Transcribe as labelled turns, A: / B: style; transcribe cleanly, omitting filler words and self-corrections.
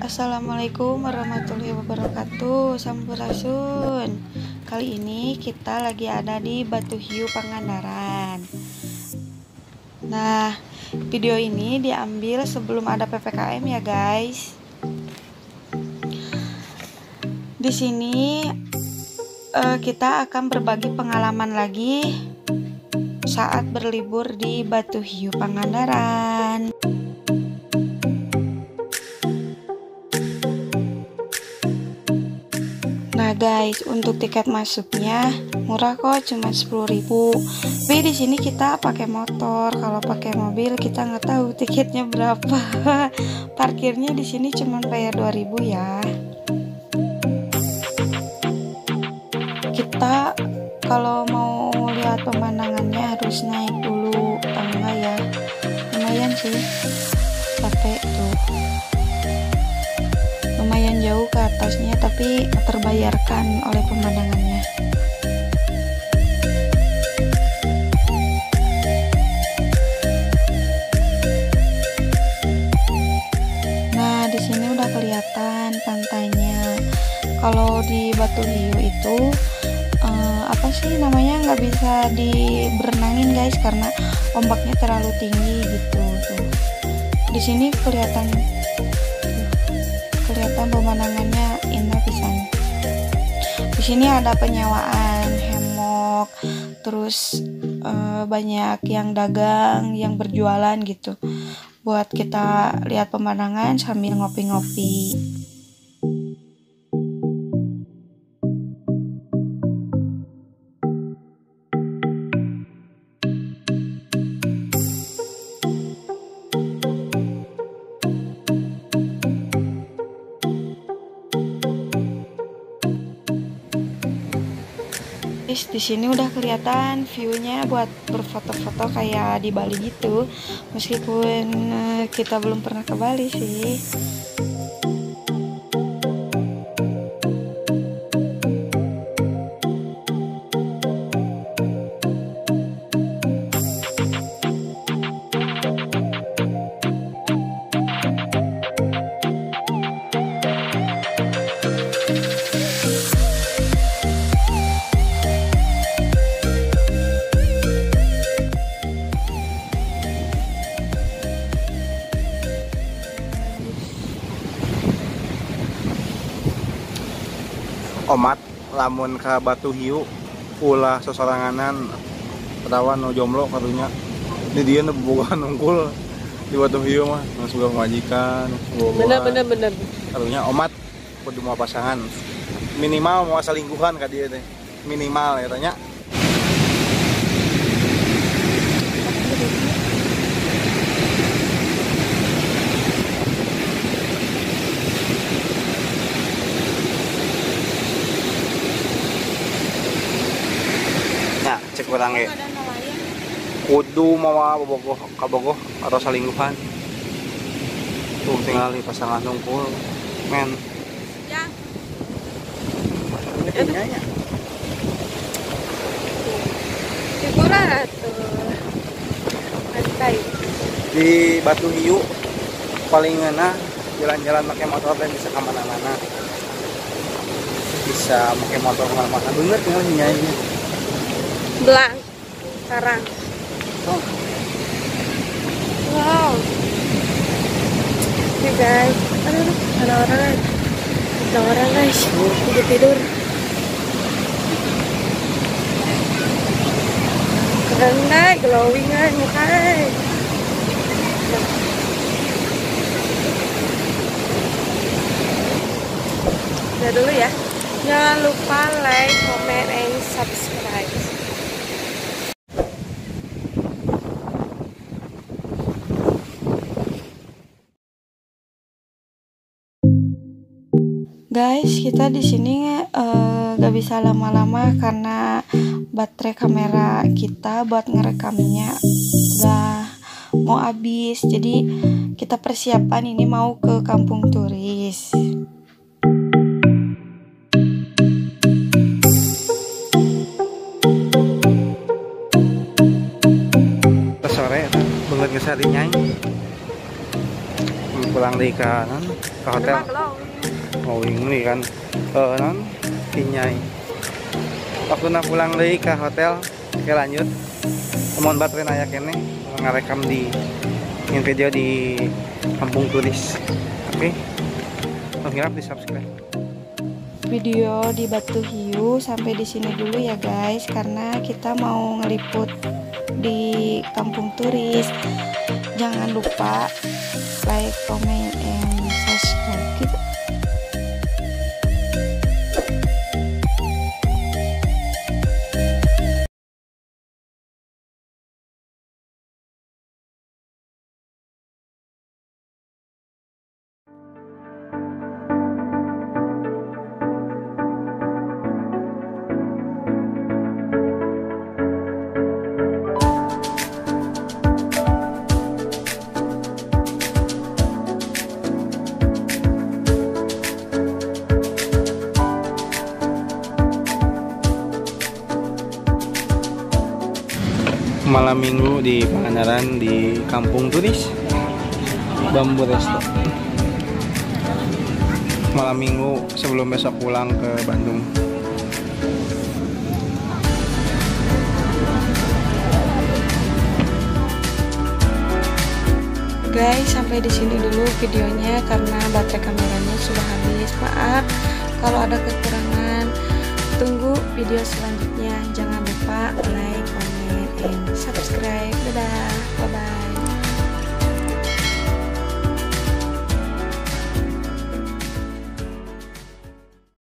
A: Assalamualaikum warahmatullahi wabarakatuh. Sampurasun. Kali ini kita lagi ada di Batu Hiu Pangandaran. Nah, video ini diambil sebelum ada PPKM ya guys. Di sini kita akan berbagi pengalaman lagi saat berlibur di Batu Hiu Pangandaran. Nah guys, untuk tiket masuknya murah kok, cuma 10.000. Tapi di sini kita pakai motor. Kalau pakai mobil kita nggak tahu tiketnya berapa. Parkirnya di sini cuma bayar 2.000 ya. Kita kalau mau lihat pemandangannya harus naik dulu tangga ya. Lumayan sih, capek tuh. Lumayan jauh ke atasnya, tapi terbayarkan oleh pemandangannya. Nah, di sini udah kelihatan pantainya. Kalau di Batu Hiu itu apa sih namanya, nggak bisa diberenangin guys karena ombaknya terlalu tinggi gitu tuh. Di sini kelihatan pemandangannya indah pisan. Di sini ada penyewaan hemok, terus banyak yang dagang, yang berjualan gitu, buat kita lihat pemandangan sambil ngopi-ngopi. Di sini udah kelihatan view-nya buat berfoto-foto kayak di Bali gitu. Meskipun kita belum pernah ke Bali sih.
B: Omat lamun ke Batu Hiu ulah sesoranganan perawan no jomblo karunya ini dia boga nungkul di Batu Hiu mah suka majikan bener karunya omat kudu mau pasangan minimal mau selingkuhan ka dia teh minimal ya tanya. Cek orang ya kudu mau bogoh kabogoh atau selingkuhan tuh tinggal di pasangan nungkul men ya.
A: Hiburan tuh pantai
B: di Batu Hiu paling enak jalan-jalan pakai motor dan bisa kemana-mana, bisa pakai motor kemana-mana bener tinggal nyanyi
A: belang karang. Oh. Wow. Oke guys, aduh ada orang guys tidur keren deh, glowing aja mukanya. Udah dulu ya, jangan lupa like, comment, and subscribe. Guys, kita di sini gak bisa lama-lama karena baterai kamera kita buat ngerekamnya udah mau habis. Jadi kita persiapan ini mau ke kampung turis.
B: Sore banget ngesari nyanyi pulang deh ke hotel. Oh ini kan non Kinyai. Waktu pulang deh ke hotel. Oke lanjut. Mohon baterai naya kene ngarekam di video di kampung turis. Oke. Mengharap di subscribe.
A: Video di Batu Hiu sampai di sini dulu ya guys, karena kita mau ngeliput di kampung turis. Jangan lupa like, comment, and subscribe gitu.
B: Malam minggu di Pangandaran di kampung turis Bambu Resto. Malam minggu sebelum besok pulang ke Bandung.
A: Guys, sampai di sini dulu videonya karena baterai kameranya sudah habis. Maaf kalau ada kekurangan. Tunggu video selanjutnya. Jangan lupa like, comment, and subscribe.